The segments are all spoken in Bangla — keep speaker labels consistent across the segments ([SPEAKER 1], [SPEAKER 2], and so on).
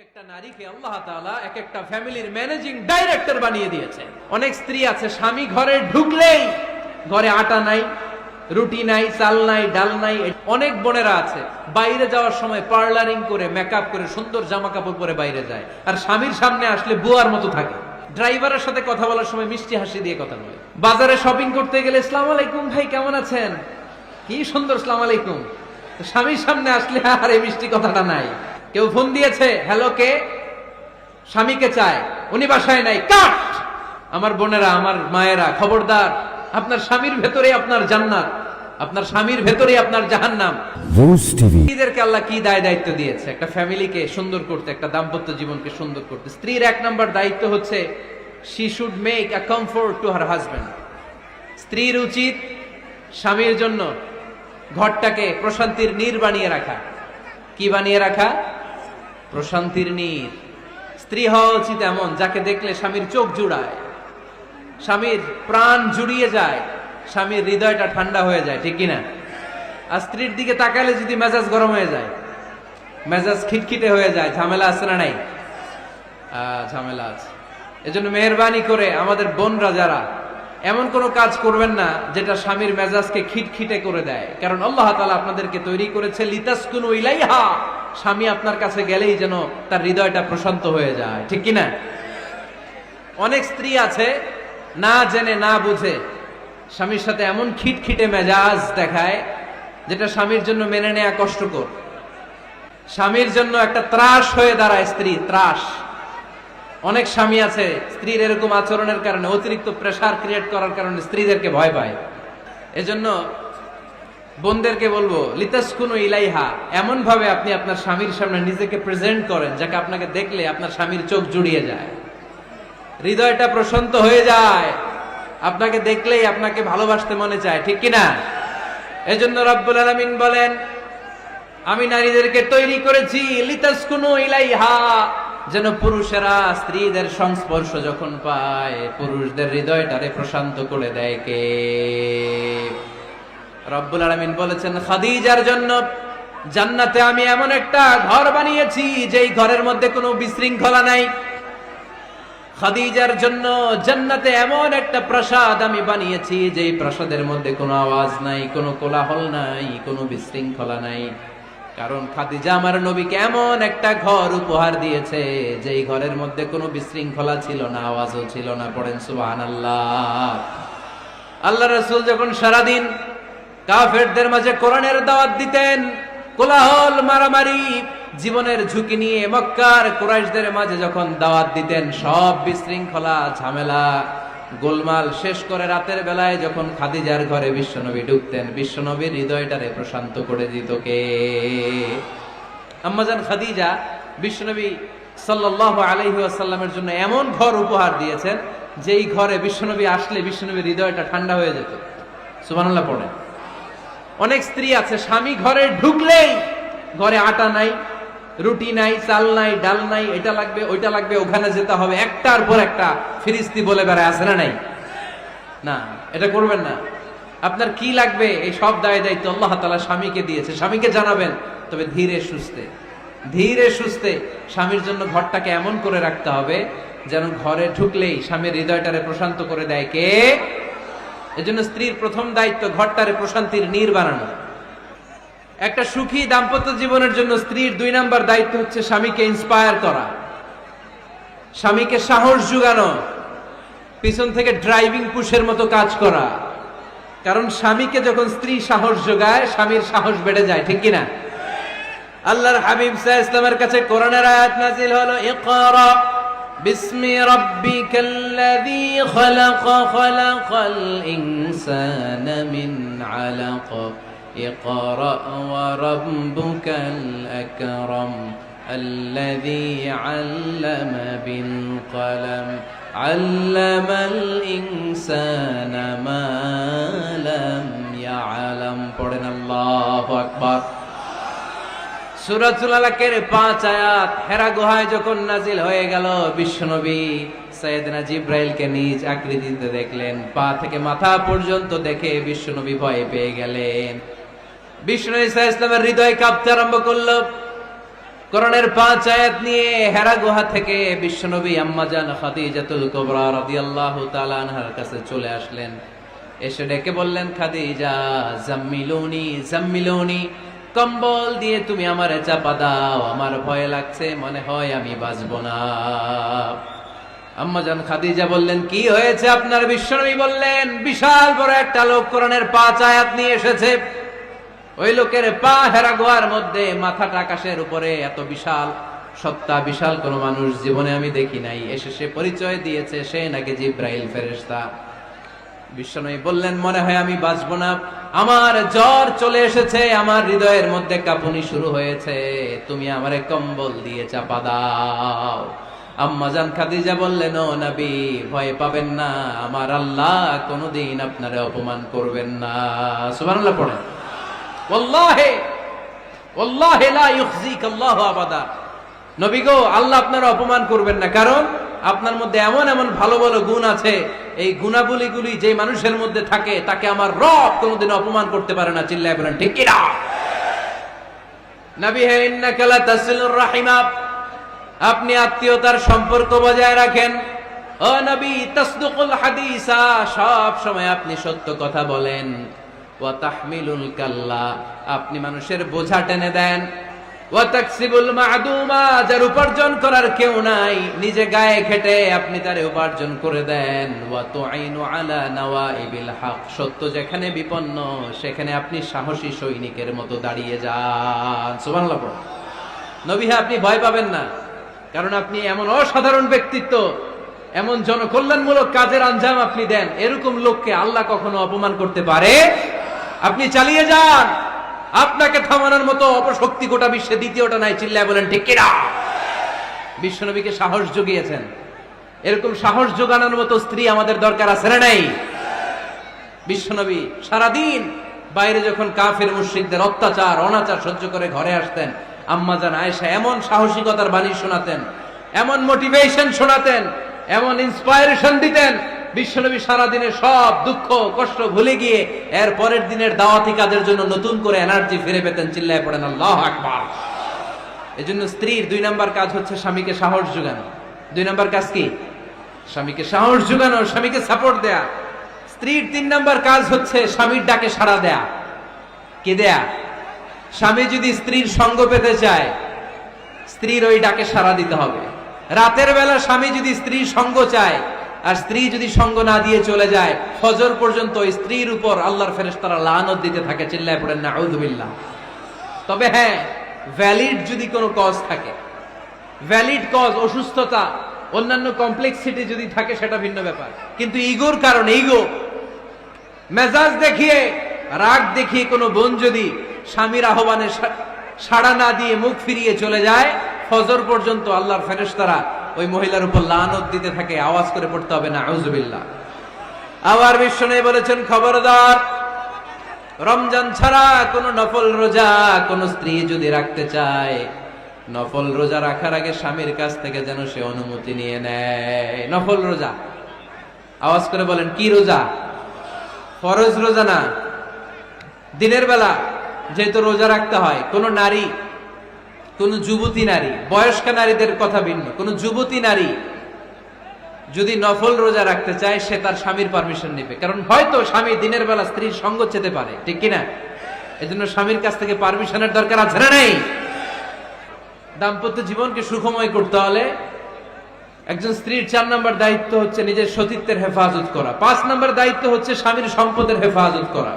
[SPEAKER 1] একটা নারীকে আল্লাহ তাআলা এক একটা ফ্যামিলির ম্যানেজিং ডাইরেক্টর বানিয়ে দিয়েছে। অনেক স্ত্রী আছে স্বামী ঘরে ঢুকলেই ঘরে আটা নাই, রুটি নাই, চাল নাই, ডাল নাই। অনেক বোনেরা আছে বাইরে যাওয়ার সময় পার্লারিং করে মেকআপ করে সুন্দর জামা কাপড় পরে বাইরে যায়, আর স্বামীর সামনে আসলে বুয়ার মতো থাকে। ড্রাইভারের সাথে কথা বলার সময় মিষ্টি হাসি দিয়ে কথা বলে। বাজারে শপিং করতে গেলে আসসালামু আলাইকুম ভাই কেমন আছেন, কি সুন্দর আসসালামু আলাইকুম। স্বামীর সামনে আসলে আর এই মিষ্টি কথাটা নাই। কেউ ফোন দিয়েছে, হ্যালো কে, স্বামীকে চায়, উনি বাসায় নাই, কাট। আমার বোনেরা, আমার মায়েরা, খবরদার, আপনার স্বামীর ভেতরে আপনার জান্নাত, আপনার স্বামীর ভেতরে আপনার জাহান্নাম। স্ত্রীদেরকে আল্লাহ কি দায়িত্ব দিয়েছে একটা ফ্যামিলিকে সুন্দর করতে, একটা দাম্পত্য জীবনকে সুন্দর করতে। স্ত্রীর এক নম্বর দায়িত্ব হচ্ছে she should make a comfort to her husband. স্ত্রীর উচিত স্বামীর জন্য ঘরটাকে প্রশান্তির নীড় বানিয়ে রাখা। কি বানিয়ে রাখা? প্রশান্তির নীড়। স্ত্রী হওয়া উচিত এমন যাকে দেখলে স্বামীর চোখ জুড়ায়, স্বামীর প্রাণ জুড়িয়ে যায়, স্বামীর হৃদয়টা ঠান্ডা হয়ে যায়, ঠিক কিনা? আর স্ত্রীর দিকে তাকালে যদি মেজাজ গরম হয়ে যায়, মেজাজ খিটখিটে হয়ে যায়, ঝামেলা আছে না নাই? ঝামেলা আছে। এজন্য মেহেরবানি করে আমাদের বোনরা যারা, এমন কোন কাজ করবেন না যেটা স্বামীর মেজাজকে খিটখিটে করে দেয়। কারণ আল্লাহ তাআলা আপনাদেরকে তৈরি করেছে লিতাসকুনু ইলাইহা, স্বামী আপনার কাছে গেলেই যেন তার হৃদয়টা প্রশান্ত হয়ে যায়, ঠিক কিনা? অনেক স্ত্রী আছে না জেনে না বুঝে স্বামীর সাথে এমন খিটখিটে মেজাজ দেখায় যেটা স্বামীর জন্য মেনে নেওয়া কষ্টকর। স্বামীর জন্য একটা ত্রাস হয়ে দাঁড়ায় স্ত্রী, ত্রাস। অনেক স্বামী আছে স্ত্রীর এরকম আচরণের কারণে, অতিরিক্ত প্রেসার ক্রিয়েট করার কারণে স্ত্রীদেরকে ভয় পায়। এজন্য বোনদেরকে বলবো লিতাসকুনু ইলাইহা, এমন ভাবে আপনি আপনার স্বামীর সামনে নিজেকে প্রেজেন্ট করেন যাকে আপনাকে দেখলে আপনার স্বামীর চোখ জুড়িয়ে যায়, হৃদয়টা প্রশান্ত হয়ে যায়, আপনাকে দেখলেই আপনাকে ভালোবাসতে মনে চায়, ঠিক কিনা? এজন্য রব্বুল আলামিন বলেন, আমি নারীদেরকে তৈরি করেছি লিতাসকুনু ইলাইহা, যেন পুরুষেরা স্ত্রীদের সংস্পর্শ যখন পায় পুরুষদের হৃদয়টারে প্রশান্ত করে দেয়। কে? রব্বুল আলামিন বলেছেন খাদিজার জন্য জান্নাতে আমি এমন একটা ঘর বানিয়েছি যেই ঘরের মধ্যে কোনো বিশৃঙ্খলা নাই। খাদিজার জন্য জান্নাতে এমন একটা প্রাসাদ আমি বানিয়েছি যেই প্রাসাদের মধ্যে কোনো আওয়াজ নাই, কোনো কোলাহল নাই, কোনো বিশৃঙ্খলা নাই। কারণ খাদিজা আমার নবীকে এমন একটা ঘর উপহার দিয়েছে যেই ঘরের মধ্যে কোনো বিশৃঙ্খলা ছিল না, আওয়াজও ছিল না। পড়েন সুবহানাল্লাহ। আল্লাহ রাসূল যখন সারাদিন কাফেরদের মাঝে কোরআনের দাওয়াত দিতেন, কোলাহল, মারামারি, জীবনের ঝুঁকি নিয়ে মক্কার কুরাইশদের মাঝে যখন দাওয়াত দিতেন, সব বিশৃঙ্খলা, ঝামেলা, গোলমাল শেষ করে রাতের বেলায় যখন খাদিজার ঘরে বিশ্বনবী ঢুকতেন, বিশ্বনবীর হৃদয়টারে প্রশান্ত করে দিত কে? আম্মাজান খাদিজা বিশ্বনবী সাল্লাল্লাহু আলাইহি ওয়াসাল্লামের জন্য এমন ঘর উপহার দিয়েছেন যেই ঘরে বিশ্বনবী আসলে বিশ্বনবীর হৃদয়টা ঠান্ডা হয়ে যেত। সুবহানাল্লাহ পড়েন। অনেক স্ত্রী আছে স্বামী ঘরে ঢুকলেই ঘরে আটা নাই, রুটি নাই, চাল নাই, ডাল নাই, এটা লাগবে, ওইটা লাগবে, ওখানে যেতে হবে, একটার পর একটা ফিরিস্তি বলে বেড়ায়, আছে না নাই? না, এটা করবেন না। আপনার কি লাগবে এই সব দায়িত্ব আল্লাহ তাআলা স্বামীকে দিয়েছে, স্বামীকে জানাবেন। তবে ধীরে সুস্থে, ধীরে সুস্থে স্বামীর জন্য ঘরটাকে এমন করে রাখতে হবে যেন ঘরে ঢুকলেই স্বামীর হৃদয়টারে প্রশান্ত করে দেয় কে? এজন্য স্ত্রীর প্রথম দায়িত্ব ঘরটারে প্রশান্তির নীড় বানানো। একটা সুখী দাম্পত্য জীবনের জন্য স্ত্রীর 2 নাম্বার দায়িত্ব হচ্ছে স্বামীকে ইন্সপায়ার করা, স্বামীকে সাহস জোগানো, পিছন থেকে ড্রাইভিং পুশের মতো কাজ করা। কারণ স্বামীকে যখন স্ত্রী সাহস যোগায়, স্বামীর সাহস বেড়ে যায়, ঠিক কিনা? আল্লাহর হাবিব সাল্লাল্লাহু আলাইহি ওয়াসাল্লামের কাছে কোরআনের আয়াত নাযিল হলো, ইকরা বিসমি রাব্বিকাল্লাযী খালাক, খালাকাল ইনসানা মিন আলাক, ইকরা ওয়া রাব্বুকাল আকরাম আল্লাযী আল্লামা বিল কলম আল্লামাল ইনসানা মা লাম ইয়ালাম। পড়েন আল্লাহু আকবার। সূরাতুল আলাকের 5 আয়াত হেরা গুহায় যখন নাজিল হয়ে গেল, বিশ্বনবী সাইয়েদনা জিবরাইলকে নিজ আকৃতিতে দেখলেন, পা থেকে মাথা পর্যন্ত দেখে বিশ্বনবী ভয় পেয়ে গেলেন। বিষ্ণু ঈসা ইসলামের হৃদয় কাঁপতে আরম্ভ করলো। কোরআনের 5 আয়াত নিয়ে হেরা গুহা থেকে বিশ্বনবী আম্মাজান খাদিজাতুল কুবরা রাদিয়াল্লাহু তাআলা আনহার কাছে চলে আসলেন। এসে ডেকে বললেন, খাদিজা জাম্মিলুনি জাম্মিলুনি, কম্বল দিয়ে তুমি আমারে চাপা দাও, আমার ভয় লাগছে, মনে হয় আমি বাঁচবো না। আম্মাজান খাদিজা বললেন, কি হয়েছে আপনার? বিশ্বনবী বললেন, বিশাল বড় একটা লোক কোরআনের 5 আয়াত নিয়ে এসেছে। ওই লোকের পা হেরা গুহার মধ্যে, মাথাটা আকাশের উপরে, এত বিশাল সত্তা, বিশাল কোন মানুষ জীবনে আমি দেখি নাই। এসে সে পরিচয় দিয়েছে সে নাকি জিব্রাইল ফেরেশতা। বিশ্বনবী বললেন, মনে হয় আমি বাঁচবো না, আমার জ্বর চলে এসেছে, আমার হৃদয়ের মধ্যে কাঁপুনি শুরু হয়েছে, তুমি আমারে কম্বল দিয়ে চাপা দাও। আম্মাজান খাদিজা বললেন, ও নবী, ভয় পাবেন না, আমার আল্লাহ কোনদিন আপনারে অপমান করবেন না। সুবহানাল্লাহ পড়েন। ওয়াল্লাহি ওয়াল্লাহি লা ইউখজিক আল্লাহু আবাদা। নবী গো, আল্লাহ আপনারা অপমান করবেন না, কারণ আপনার মধ্যে এমন এমন ভালো ভালো গুণ আছে, এই গুণাবলীগুলি যে মানুষের মধ্যে থাকে তাকে আমার রব কোনোদিন অপমান করতে পারে না। চিল্লায় বলেন ঠিক কি না? নবী হে, ইন্নাকা লা তাসিলুর রাহিমা, আপনি আত্মীয়তার সম্পর্ক বজায় রাখেন। ও নবী, তাসদুকুল হাদিসা, সব সময় আপনি সত্য কথা বলেন। ওয়া তাহমিলুল কাল্লা, আপনি মানুষের বোঝা টেনে দেন। ওয়া তাকসিবুল মা'দুমা, যার উপার্জন করার কেউ নাই, নিজে গায়ে খেটে আপনি তারে উপার্জন করে দেন। ওয়া তুঈনু আলা নাওয়াইবিল হক, সত্য যেখানে বিপন্ন সেখানে আপনি সাহসী সৈনিকের মতো দাঁড়িয়ে যান। সুবহানাল্লাহ। নবী হে, আপনি ভয় পাবেন না, কারণ আপনি এমন অসাধারণ ব্যক্তিত্ব, এমন জনকল্যাণমূলক কাজের আঞ্জাম আপনি দেন, এরকম লোককে আল্লাহ কখনো অপমান করতে পারে? আপনি চালিয়ে যান, আপনাকে থামানোর মতো অপশক্তি গোটা বিশ্বে দ্বিতীয়টা নাই। চিল্লায় বলেন ঠিক কি না? বিশ্বনবীকে সাহস জুগিয়েছেন, এরকম সাহস জোগানোর মতো স্ত্রী আমাদের দরকার আছে না নাই? বিশ্বনবী সারাদিন বাইরে যখন কাফের মুশরিকদের অত্যাচার অনাচার সহ্য করে ঘরে আসতেন, আম্মাজান আয়েশা এমন সাহসিকতার বাণী শোনাতেন, এমন মোটিভেশন শোনাতেন, এমন ইন্সপায়ারেশন দিতেন, বিশ্বনবী সারাদিনের সব দুঃখ কষ্ট ভুলে গিয়ে এর পরের দিনের দাওয়াতি কাজের জন্য নতুন করে এনার্জি ফিরে পেতেন। চিল্লায় পড়েন আল্লাহু আকবার। এজন্য স্ত্রীর 2 নাম্বার কাজ হচ্ছে স্বামীকে সাহস যোগানো। 2 নাম্বার কাজ কি? স্বামীকে সাহস যোগানো, স্বামীকে সাপোর্ট দেয়া। স্ত্রীর 3 নাম্বার কাজ হচ্ছে স্বামীর ডাকে সাড়া দেয়া। কি দেয়া? স্বামী যদি স্ত্রীর সঙ্গ পেতে চায়, স্ত্রীর ওই ডাকে সাড়া দিতে হবে। রাতের বেলা স্বামী যদি স্ত্রীর সঙ্গ চায়, আর স্ত্রী যদি সঙ্গ না দিয়ে চলে যায়, ফজর পর্যন্ত স্ত্রীর উপর আল্লাহর ফেরেশতারা লানত দিতে থাকে। চিল্লায় পড়েন নাউযুবিল্লাহ। তবে হ্যাঁ, ভ্যালিড যদি কোনো কজ থাকে, ভ্যালিড কজ, অসুস্থতা, অন্যান্য কমপ্লেক্সিটি যদি থাকে, সেটা ভিন্ন ব্যাপার। কিন্তু ইগোর কারণে, ইগো, মেজাজ দেখিয়ে, রাগ দেখিয়ে কোনো বোন যদি স্বামীর আহ্বানে সাড়া না দিয়ে মুখ ফিরিয়ে চলে যায়, ফজর পর্যন্ত আল্লাহর ফেরেশতারা ওই মহিলার উপর লানত দিতে থাকে। আওয়াজ করে পড়তে হবে নাউযুবিল্লাহ। আবার বিশ্বনবী বলেছেন, খবরদার, রমজান ছাড়া কোন নফল রোজা কোন স্ত্রী যদি রাখতে চায়, নফল রোজা রাখার আগে স্বামীর কাছ থেকে যেন সে অনুমতি নিয়ে নেয়। নফল রোজা, আওয়াজ করে বলেন কি রোজা? ফরজ রোজা না। দিনের বেলা যেহেতু রোজা রাখতে হয়, কোন নারী, কোন যুবতী নারী, বয়স্ক নারীদের কথা ভিন্ন, কোন যুবতী নারী যদি নফল রোজা রাখতে চায়, সে তার স্বামীর পারমিশন নেবে। কারণ হয়তো স্বামী দিনের বেলা স্ত্রীর সঙ্গ চেতে পারে, ঠিক কিনা? এজন্য স্বামীর কাছ থেকে পারমিশনের দরকার আছে না নেই? দাম্পত্য জীবনকে সুখময় করতে হলে একজন স্ত্রীর 4 নম্বর দায়িত্ব হচ্ছে নিজের সতীত্বের হেফাজত করা। 5 নম্বর দায়িত্ব হচ্ছে স্বামীর সম্পদের হেফাজত করা।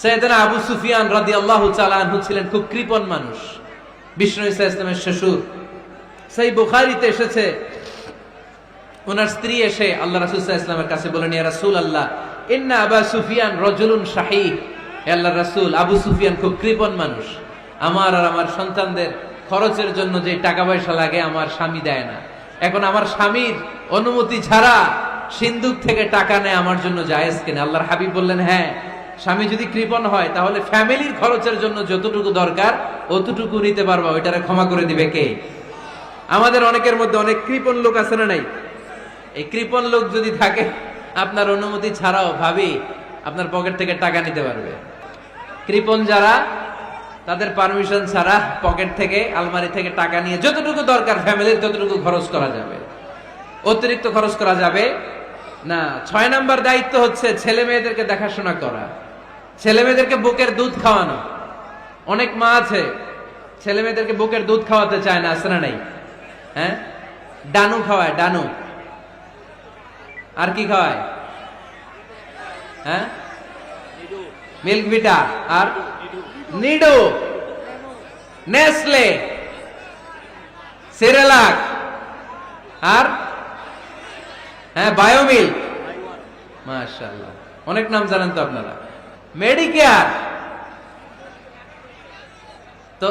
[SPEAKER 1] সাইয়েদনা আবু সুফিয়ান রাদিয়াল্লাহু তাআলা আনহু ছিলেন খুব কৃপণ মানুষ, বিষ্ণু ইসলামের শ্বশুর। সেই বুখারীতে এসেছে, ওনার স্ত্রী এসে আল্লাহ রাসূল সাল্লাল্লাহু আলাইহি ওয়াসাল্লামের কাছে বলেন, ইয়া রাসূলুল্লাহ, ইন্না আবা সুফিয়ান রাজুলুন শাহীহ। হে আল্লাহর রাসূল, আবু সুফিয়ান খুব কৃপণ মানুষ, আমার আর আমার সন্তানদের খরচের জন্য যে টাকা পয়সা লাগে আমার স্বামী দেয় না। এখন আমার স্বামীর অনুমতি ছাড়া সিন্ধুক থেকে টাকা নেয় আমার জন্য জায়েজ কিনা? আল্লাহর হাবিব বললেন, হ্যাঁ, স্বামী যদি কৃপণ হয় তাহলে ফ্যামিলির খরচের জন্য যতটুকু দরকার অতটুকু নিতে পারবা, ওইটারে ক্ষমা করে দিবে কে? আমাদের অনেকের মধ্যে অনেক কৃপণ লোক আছে না নাই? এই কৃপণ লোক যদি থাকে, আপনার অনুমতি ছাড়াও ভাবি আপনার পকেট থেকে টাকা নিতে পারবে। কৃপণ যারা, তাদের পারমিশন ছাড়া পকেট থেকে আলমারি থেকে টাকা নিয়ে যতটুকু দরকার ফ্যামিলির ততটুকু খরচ করা যাবে, অতিরিক্ত খরচ করা যাবে না। 6 নাম্বার দায়িত্ব হচ্ছে ছেলে মেয়েদেরকে দেখাশোনা করা, ছেলে মেয়েদেরকে বুকের দুধ খাওয়ানো। অনেক মা আছে ছেলে মেয়েদেরকে বুকের দুধ খাওয়াতে চায় না, আছে না নাই? হ্যাঁ, ডানু খাওয়ায়, ডানু। আর কি খাওয়ায়? হ্যাঁ, মিল্ক ভিটা আর নিডো, নেসলে, সেরেলাক আর হ্যাঁ বায়োমিল্ক। মাশাআল্লাহ, অনেক নাম জানেন তো আপনারা। মেডিকেয়ার। তো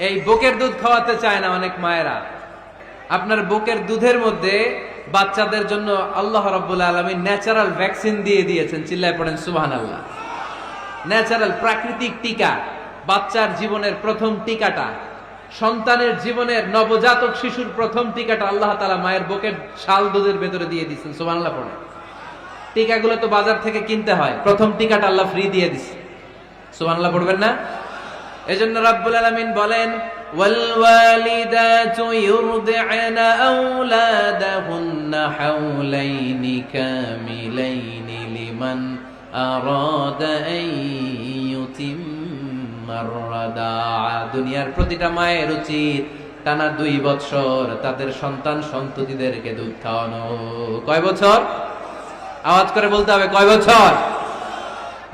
[SPEAKER 1] এই বুকের দুধ খাওয়াতে চায় না অনেক মায়েরা। আপনার বুকের দুধের মধ্যে বাচ্চাদের জন্য আল্লাহ রাব্বুল আলামিন ন্যাচারাল ভ্যাকসিন দিয়ে দিয়েছেন। চিল্লায় পড়েন সুবহানাল্লাহ। ন্যাচারাল, প্রাকৃতিক টিকা, বাচ্চার জীবনের প্রথম টিকাটা, সন্তানের জীবনের নবজাতক শিশুর প্রথম টিকাটা আল্লাহ তাআলা মায়ের বুকের শাল দুধের ভেতরে দিয়ে দিয়েছেন। সুবহানাল্লাহ পড়ে। টিকাগুলো তো বাজার থেকে কিনতে হয়, প্রথম টিকাটা আল্লাহ ফ্রি দিয়ে দিছে। সুবহানাল্লাহ পড়বেন না? এজন্য রাব্বুল আলামিন বলেন, ওয়াল ওয়ালিদাতু ইউরদি'না আওলাদাহুন্না হাওলাইনি কামিলাইনি লিমান আরাদা আন ইউতিম্মার রাদা'a। দুনিয়ার প্রতিটা মায়ের উচিত টানা 2 বছর তাদের সন্তান সন্ততিদেরকে দুধ খাওয়ানো। কয় বছর? আওয়াজ করে বলতে হবে, কয় বছর?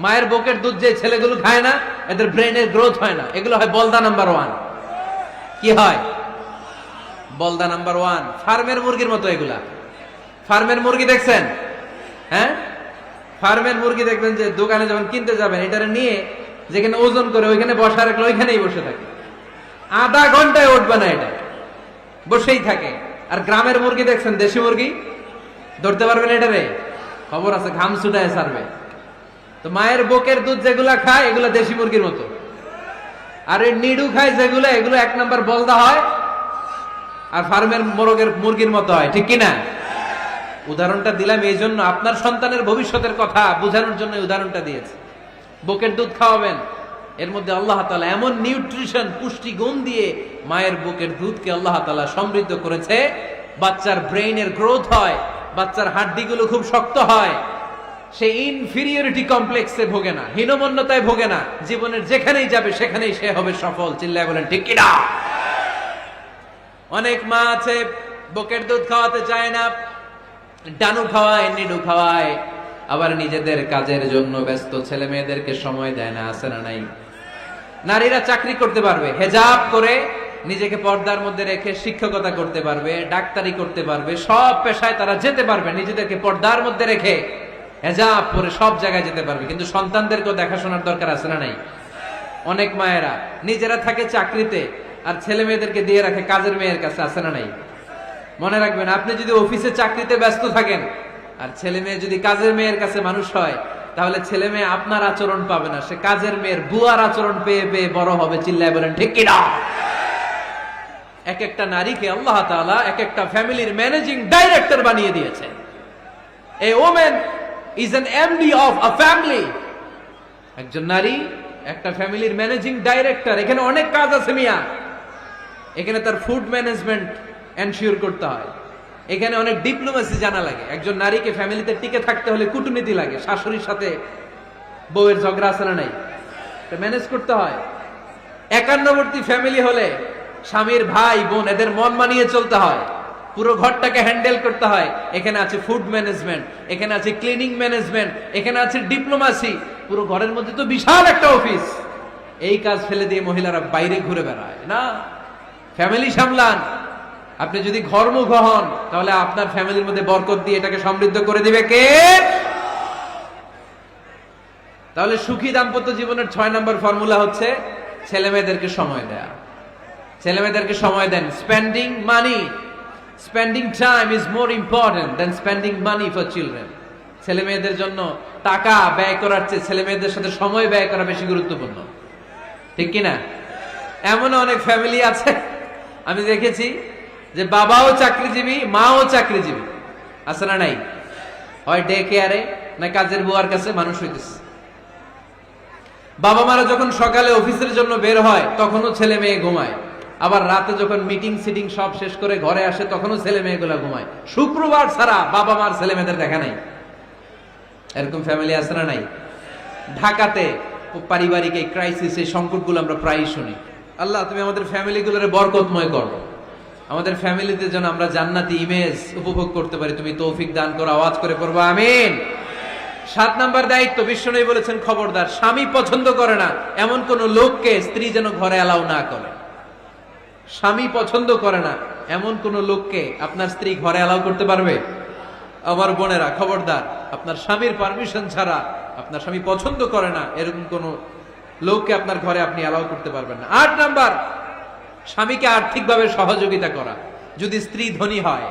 [SPEAKER 1] মায়ের বুকের দুধ যে ছেলেগুলো খায় না, এদের ব্রেনের গ্রোথ হয় না। এগুলো হয় বলদা নাম্বার 1। কি হয়? বলদা নাম্বার 1। ফার্মের মুরগির মতো এগুলা। ফার্মের মুরগি দেখছেন? হ্যাঁ, ফার্মের মুরগি দেখবেন যে দোকানে যখন কিনতে যাবেন, এটারে নিয়ে যেখানে ওজন করে ওইখানে বসা রাখলে ওইখানেই বসে থাকে। আধা ঘন্টায় উঠবে না, এটা বসেই থাকে। আর গ্রামের মুরগি দেখছেন, দেশি মুরগি, ধরতে পারবেন এটারে? খবর আছে, ঘাম ছুটায় ছাড়বে। তো মায়ের বুকের দুধ যেগুলা খায় এগুলা দেশি মুরগির মতো। আর এই নিডু খায় যেগুলো, এগুলো 1 নাম্বার বলদা হয় আর ফার্মের মুরগির মতো হয়। ঠিক কিনা? উদাহরণটা দিলাম এই জন্য, আপনার সন্তানের ভবিষ্যতের কথা বোঝানোর জন্য উদাহরণটা দিয়েছে। বুকের দুধ খাওয়াবেন, এর মধ্যে আল্লাহ তাআলা এমন নিউট্রিশন, পুষ্টি গুণ দিয়ে মায়ের বুকের দুধকে আল্লাহ তাআলা সমৃদ্ধ করেছে। বাচ্চার ব্রেইনের গ্রোথ হয়, বাচ্চার হাড্ডিগুলো খুব শক্ত হয়, সে ইনফিরিয়রিটি কমপ্লেক্সে ভোগে না, হীনমন্যতায় ভোগে না। জীবনের যেখানেই যাবে সেখানেই সে হবে সফল। চিল্লায় বলেন ঠিক কিনা? অনেক মা আছে বুকের দুধ খাওয়াতে চায় না, ডানু খাওয়ায়, নিডু খাওয়ায়, আবার নিজেদের কাজের জন্য ব্যস্ত, ছেলে মেয়েদেরকে সময় দেয় না। আছে না নাই? নারীরা চাকরি করতে পারবে, হেজাব করে নিজেকে পর্দার মধ্যে রেখে শিক্ষকতা করতে পারবে, ডাক্তারি করতে পারবে, সব পেশায় তারা যেতে পারবে, নিজেদেরকে পর্দার মধ্যে রেখে হেজাব পরে সব জায়গায় যেতে পারবে। কিন্তু সন্তানদেরকেও দেখাশোনার দরকার আছে না নাই? অনেক মায়েরা নিজেরা থাকে চাকরিতে আর ছেলে মেয়েদেরকে দিয়ে রাখে কাজের মেয়ের কাছে। আছে না নাই? মনে রাখবেন, আপনি যদি অফিসে চাকরিতে ব্যস্ত থাকেন আর ছেলে মেয়ে যদি কাজের মেয়ের কাছে মানুষ হয়, তাহলে ছেলে মেয়ে আপনার আচরণ পাবে না, সে কাজের মেয়ের বুয়ার আচরণ পেয়ে পেয়ে বড় হবে। চিল্লায় বলেন ঠিক কিনা? এক একটা নারীকে আল্লাহ তাআলা এক একটা ফ্যামিলির ম্যানেজিং ডাইরেক্টর বানিয়ে দিয়েছে। এ women is an MD of a family. একজন নারী একটা ফ্যামিলির ম্যানেজিং ডাইরেক্টর। এখানে অনেক কাজ আছে মিয়া। এখানে তার ফুড ম্যানেজমেন্ট এনশিওর করতে হয়, এখানে অনেক ডিপ্লোমেসি জানা লাগে। একজন নারীকে ফ্যামিলিতে টিকে থাকতে হলে কূটনীতি লাগে, শাশুড়ির সাথে বউয়ের ঝগড়া আছে না নাই, এটা ম্যানেজ করতে হয়। একান্নবর্তী ফ্যামিলি হলে স্বামীর ভাই বোন এদের মন মানিয়ে চলতে হয়, পুরো ঘরটাকে হ্যান্ডেল করতে হয়। এখানে আছে ফুড ম্যানেজমেন্ট, এখানে আছে ক্লিনিং ম্যানেজমেন্ট, এখানে আছে ডিপ্লোমাসি। পুরো ঘরের মধ্যে তো বিশাল একটা অফিস। এই কাজ ফেলে দিয়ে মহিলারা বাইরে ঘুরে বেড়ায় না। ফ্যামিলি সামলান। আপনি যদি ঘরমুখ হন তাহলে আপনার ফ্যামিলির মধ্যে বরকত দিয়ে এটাকে সমৃদ্ধ করে দিবে কে? তাহলে সুখী দাম্পত্য জীবনের 6 নম্বর ফর্মুলা হচ্ছে ছেলে মেয়েদেরকে সময় দেয়া। ছেলে মেয়েদেরকে সময় দেন। Spending money, spending time is more important than spending money for children. ছেলে মেয়েদের জন্য টাকা ব্যয় করার চেয়ে ছেলে মেয়েদের সাথে সময় ব্যয় করা বেশি গুরুত্বপূর্ণ। ঠিক কিনা? এমন অনেক ফ্যামিলি আছে আমি দেখেছি যে বাবাও চাকরিজীবী, মাও চাকরিজীবী। আছে না নাই? হয় ডে কেয়ারে না কাজের বুয়ার কাছে মানুষ হইতেছে। বাবা মারা যখন সকালে অফিসের জন্য বের হয় তখনও ছেলে মেয়ে ঘুমায়, আবার রাতে যখন মিটিং সিটিং সব শেষ করে ঘরে আসে তখনও ছেলে মেয়েগুলা ঘুমায়। শুক্রবার ছাড়া বাবা মার ছেলে মেয়েদের দেখা নাই। এরকম ফ্যামিলি আছে না নাই? ঢাকাতে পারিবারিক এই ক্রাইসিস, এই সংকটগুলো আমরা প্রায়ই শুনি। আল্লাহ তুমি আমাদের ফ্যামিলিগুলোরে বরকতময় করো, আমাদের ফ্যামিলিতে যেন আমরা জান্নাতি ইমেজ উপভোগ করতে পারি, তুমি তৌফিক দান করো। আওয়াজ করে পড়বো আমিন। 7 নাম্বার দায়িত্ব, বিশ্বনবী বলেছেন খবরদার, স্বামী পছন্দ করে না এমন কোন লোককে স্ত্রী যেন ঘরে অ্যালাউ না করে। স্বামী পছন্দ করে না এমন কোন লোককে আপনার স্ত্রী ঘরে অ্যালাউ করতে পারবে? আমার বোনেরা খবরদার, আপনার স্বামীর পারমিশন ছাড়া, আপনার স্বামী পছন্দ করে না এরকম কোন লোককে আপনার ঘরে আপনি অ্যালাউ করতে পারবেন না। 8 নাম্বার, স্বামীকে আর্থিকভাবে সহযোগিতা করা। যদি স্ত্রী ধনী হয়,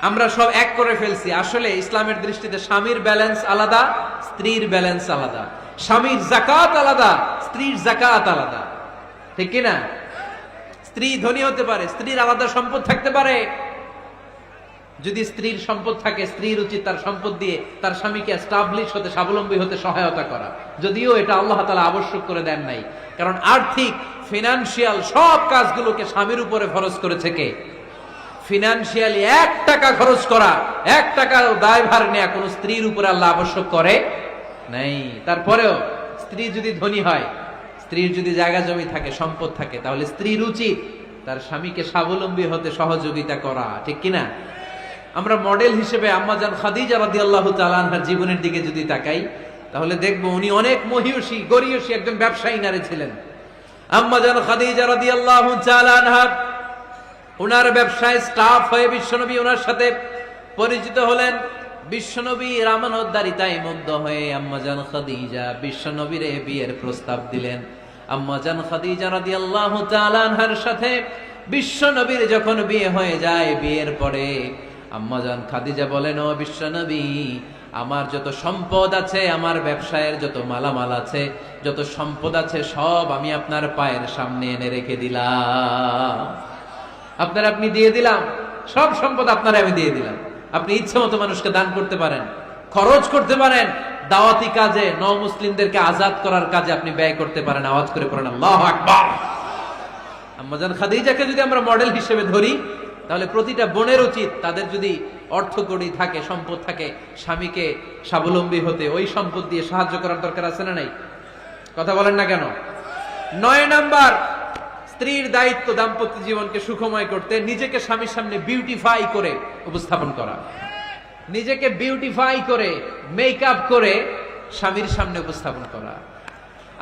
[SPEAKER 1] আমরা সব এক করে ফেলছি, আসলে ইসলামের দৃষ্টিতে স্বামীর ব্যালেন্স আলাদা, স্ত্রীর ব্যালেন্স আলাদা। স্বামীর যাকাত আলাদা, স্ত্রীর যাকাত আলাদা, ঠিক কিনা? স্ত্রী ধনী হতে পারে, স্ত্রীর আলাদা সম্পদ থাকতে পারে। যদি স্ত্রীর সম্পদ থাকে, স্ত্রীর উচিত তার সম্পদ দিয়ে তার স্বামীকে এস্টাবলিশ হতে, স্বাবলম্বী হতে সহায়তা করা। যদিও এটা আল্লাহ তাআলা আবশ্যক করে দেন নাই, কারণ আর্থিক ফিনান্সিয়াল সব কাজগুলোকে স্বামীর উপরে ফরজ করেছে কে? ফিনান্সিয়ালি 1 টাকা খরচ করা, 1 টাকা দায়ভার নেয়া কোন স্ত্রীর উপরে আল্লাহ আবশ্যক করে নাই। তারপরেও স্ত্রী যদি ধনী হয়, স্ত্রীর যদি জায়গা জমি থাকে, সম্পদ থাকে, তাহলে স্ত্রীর উচিত তার স্বামীকে স্বাবলম্বী হতে সহযোগিতা করা, ঠিক কিনা? আমরা মডেল হিসেবে আম্মাজান খাদিজা রাদিয়াল্লাহু তাআলা আনহার জীবনের দিকে যদি তাকাই, তাহলে দেখবো উনি অনেক মহিয়সী, গরিয়সী একজন ব্যবসায়ী নারী ছিলেন। আম্মাজান খাদিজা রাদিয়াল্লাহু তাআলা আনহা ওনার ব্যবসায় স্টাফ হয়ে বিশ্বনবী ওনার সাথে পরিচিত হলেন। বিশ্বনবীর আমানতদারিতায় মুগ্ধ হয়ে আম্মাজান খাদিজা বিশ্বনবীরে বিয়ের প্রস্তাব দিলেন। আম্মাজান খাদিজা রাদিয়াল্লাহু তাআলা আনহার সাথে বিশ্বনবীর যখন বিয়ে হয়ে যায়, বিয়ের পরে আম্মাজান খাদিজা বলেন, ও বিশ্বনবী, আমার যত সম্পদ আছে, আমার ব্যবসায়ের যত মালামাল আছে, যত সম্পদ আছে, সব আমি আপনার পায়ের সামনে এনে রেখে দিলাম। আপনি দিয়ে দিলাম, সব সম্পদ আপনারা আমি দিয়ে দিলাম। আপনি ইচ্ছে মতো মানুষকে দান করতে পারেন, খরচ করতে পারেন, দাওয়াতি কাজে, মুসলিমদেরকে আজাদ করার কাজে আপনি ব্যয় করতে পারেন। আওয়াজ করে পড়েন আল্লাহু আকবার। আম্মাজান খাদিজাকে যদি আমরা মডেল হিসেবে ধরি, তাহলে প্রতিটা বোনের উচিত তাদের যদি অর্থকড়ি থাকে, সম্পদ থাকে, স্বামীকে স্বাবলম্বী হতে ওই সম্পদ দিয়ে সাহায্য করার দরকার আছে না নাই? কথা বলেন না কেন? 9 নাম্বার, স্ত্রীর দায়িত্ব দাম্পত্য জীবনকে সুখময় করতে নিজেকে স্বামীর সামনে বিউটিফাই করে উপস্থাপন করা। নিজেকে বিউটিফাই করে, মেকআপ করে স্বামীর সামনে উপস্থাপন করা।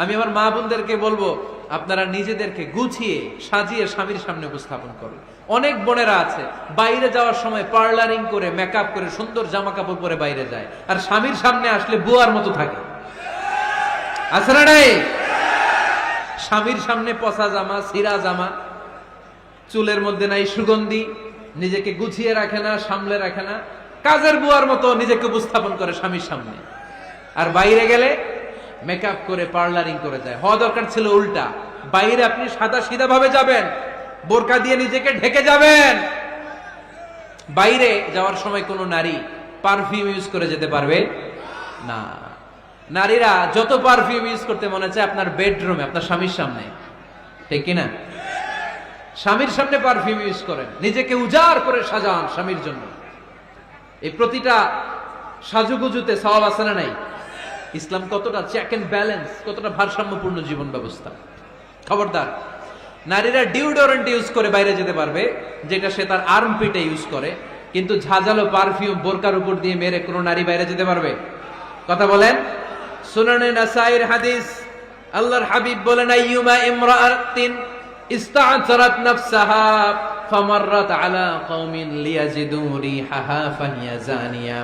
[SPEAKER 1] আমি আমার মা বোনদেরকে বলবো, আপনারা নিজেদেরকে গুছিয়ে সাজিয়ে স্বামীর সামনে উপস্থাপন করুন। অনেক বোনেরা আছে বাইরে যাওয়ার সময় পার্লারিং করে, মেকআপ করে, সুন্দর জামা কাপড় পরে বাইরে যায়, আর স্বামীর সামনে আসলে বুয়ার মতো থাকে। আছে না নাই? স্বামীর সামনে পচা জামা, ছিঁড়া জামা, চুলের মধ্যে নাই সুগন্ধি, নিজেকে গুছিয়ে রাখে না, সামলে রাখে না, কাজের বুয়ার মতো নিজেকে উপস্থাপন করে স্বামীর সামনে। আর বাইরে গেলে মেকআপ করে, পার্লারিং করে যায়। হওয়া দরকার ছিল উল্টা, বাইরে আপনি সাদা সিধা ভাবে যাবেন, বোরকা দিয়ে নিজেকে ঢেকে যাবেন। বাইরে যাওয়ার সময় কোনো নারী পারফিউম ইউজ করে যেতে পারবে না। নারীরা যত পারফিউম ইউজ করতে মনে চায় আপনার বেডরুমে, আপনার স্বামীর সামনে, ঠিক কিনা? স্বামীর সামনে পারফিউম ইউজ করেন, নিজেকে উজাড় করে সাজান স্বামীর জন্য। এই প্রতিটা সাজুগুজুতে সওয়াব আছে না নাই? ইসলাম কতটা চেক এন্ড ব্যালেন্স, কতটা ভারসাম্যপূর্ণ জীবন ব্যবস্থা। খবরদার, নারীরা ডিওডোরেন্ট ইউজ করে বাইরে যেতে পারবে, যেটা সে তার আর্মপিটে ইউজ করে, কিন্তু ঝাঁঝালো পারফিউম বোরকার উপর দিয়ে মেরে কোনো নারী বাইরে যেতে পারবে? কথা বলেন। সুনানে নাসাইর হাদিস, আল্লাহর হাবিব বলেন, আইয়ুমা ইমরাআতিন ইস্তা'তারাত নাফসাহা ফামাররাত আলা কওমিন লিয়াজিদু রিহাহা ফাহিয়া জানিয়া।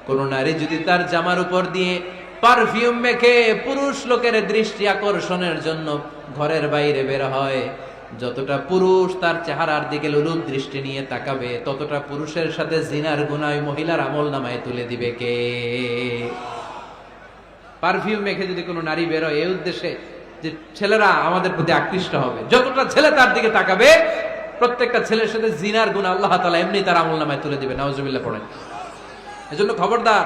[SPEAKER 1] কোন নারী যদি তার জামার উপর দিয়ে পারফিউম মেখে পুরুষ লোকের দৃষ্টি আকর্ষণের জন্য ঘরের বাইরে বের হয়, যতটা পুরুষ তার চেহারার দিকে লোলুপ দৃষ্টি নিয়ে তাকাবে, ততটা পুরুষের সাথে জিনার গুনাহ মহিলার আমলনামায় তুলে দিবে কে? পারফিউম মেখে যদি কোনো নারী বের হয় এই উদ্দেশ্যে যে ছেলেরা আমাদের প্রতি আকৃষ্ট হবে, যতটা ছেলে তার দিকে তাকাবে, প্রত্যেকটা ছেলের সাথে জিনার গুনাহ আল্লাহ তাআলা এমনি তার আমলনামায় তুলে দিবে। নাউজুবিল্লাহ পড়েন। এজন্য খবরদার,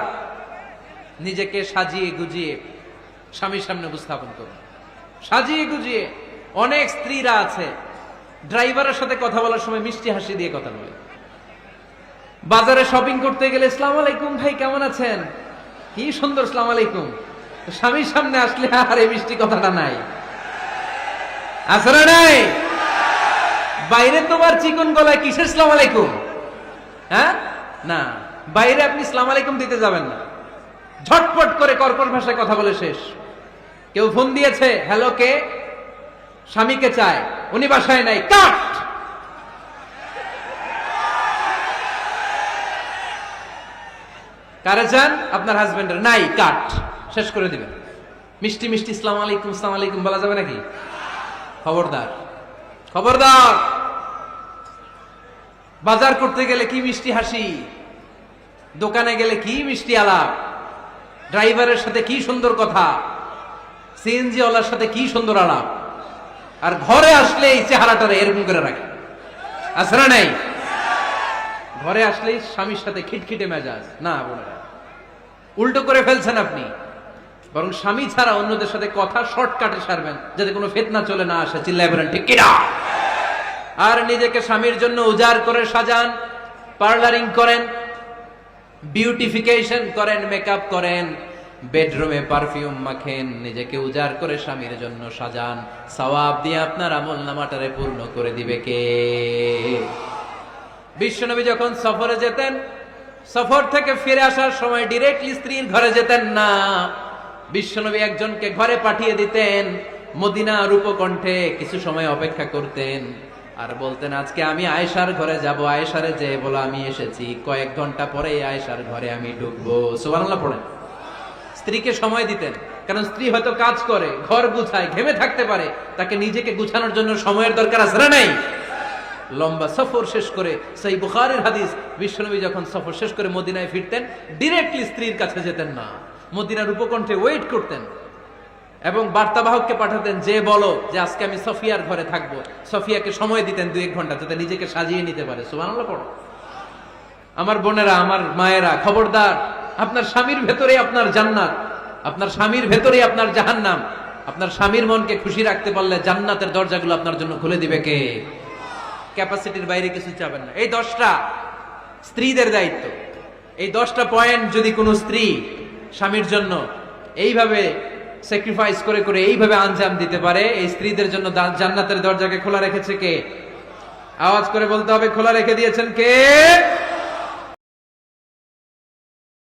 [SPEAKER 1] নিজেকে সাজিয়ে গুজিয়ে স্বামীর সামনে উপস্থাপন করুন, সাজিয়ে গুজিয়ে। অনেক স্ত্রীরা আছে ড্রাইভারের সাথে কথা বলার সময় মিষ্টি হাসি দিয়ে কথা বলে। বাজারে শপিং করতে গেলে আসসালামু আলাইকুম ভাই কেমন আছেন, কি সুন্দর আসসালামু আলাইকুম। স্বামীর সামনে আসলে আর এই মিষ্টি কথাটা নাই, আসলে নাই। বাইরে তোমার চিকন গলায় কিসের আসসালামু আলাইকুম, হ্যাঁ না, বাইরে আপনি আসসালামু আলাইকুম দিতে যাবেন না, ঝটপট করে কর্কশ ভাষায় কথা বলে শেষ। কেউ ফোন দিয়েছে, হ্যালো কে, স্বামীকে চায়, উনি বাসায় নাই, কাট। কারে চান, আপনার হাজবেন্ডের, নাই, কাট, শেষ করে দিবেন। মিষ্টি মিষ্টি আসসালামু আলাইকুম আসসালামু আলাইকুম বলা যাবে নাকি? খবরদার, খবরদার। বাজার করতে গেলে কি মিষ্টি হাসি, দোকানে গেলে কি মিষ্টি আলাপ, ড্রাইভারের সাথে কি সুন্দর কথা, সিএনজি ওয়ালার সাথে কি সুন্দর আলাপ, আর ঘরে আসলে এই চেহারাটারে এরকম করে রাখে, আছে না নাই? ঘরে আসলেই স্বামীর সাথে খিটখিটে মেজাজ, না বোনেরা, উল্টো করে ফেলছেন আপনি। বরং স্বামী ছাড়া অন্যদের সাথে কথা শর্টকাটে সারবেন, যাতে কোনো ফিতনা চলে না আসে। চিল্লায় বলেন ঠিক কিনা? আর নিজেকে স্বামীর জন্য উজাড় করে সাজান, পার্লারিং করেন, বিউটিফিকেশন করেন, মেকআপ করেন, বেডরুমে পারফিউম মাখেন, নিজেকে উজাড় করে স্বামীর জন্য সাজান। সওয়াব দিয়ে আপনার আমল নামাটারে পূর্ণ করে দিবে কে? বিশ্বনবী যখন সফরে যেতেন, সফর থেকে ফিরে আসার সময় ডিরেক্টলি স্ত্রীর ঘরে যেতেন না। বিশ্বনবী একজনকে ঘরে পাঠিয়ে দিতেন, মদিনা রূপকণ্ঠে কিছু সময় অপেক্ষা করতেন, আর বলতেন আজকে আমি আয়েশার ঘরে যাব, আয়েশারে যে বলো আমি এসেছি, কয়েক ঘন্টা পরে আয়েশার ঘরে আমি ঢুকবো। সুবহানাল্লাহ পড়েন। স্ত্রীকে সময় দিতেন, কারণ স্ত্রী হয়তো কাজ করে, ঘর গুছায়, ঘেমে থাকতে পারে, তাকে নিজেকে গুছানোর জন্য সময়ের দরকার আছে না নাই? লম্বা সফর শেষ করে, সেই বুখারীর হাদিস, বিশ্বনবী যখন সফর শেষ করে মদিনায় ফিরতেন, ডিরেক্টলি স্ত্রীর কাছে যেতেন না, মদিনার উপকণ্ঠে ওয়েট করতেন এবং বার্তাবাহককে পাঠাতেন, যে বলো যে আজকে আমি সফিয়ার ঘরে থাকবো। সফিয়াকে সময় দিতেন 2-1 ঘন্টা, যাতে নিজেকে সাজিয়ে নিতে পারে। সুবহানাল্লাহ পড়ো। আমার বোনেরা, আমার মায়েরা, খবরদার, আপনার স্বামীর ভেতরে আপনার জান্নাত, আপনার স্বামীর ভেতরে আপনার জাহান্নাম। আপনার স্বামীর মনকে খুশি রাখতে পারলে জান্নাতের দরজাগুলো আপনার জন্য খুলে দিবে কে? ক্যাপাসিটির বাইরে কিছু চাবেন না। এই 10টা স্ত্রীদের দায়িত্ব। এই 10টা পয়েন্ট যদি কোনো স্ত্রী স্বামীর জন্য এইভাবে স্যাক্রিফাইস করে করে এইভাবে আঞ্জাম দিতে পারে, এই স্ত্রীদের জন্য জান্নাতের দরজাকে খোলা রেখেছে কে? আওয়াজ করে বলতে হবে, খোলা রেখে দিয়েছেন কে?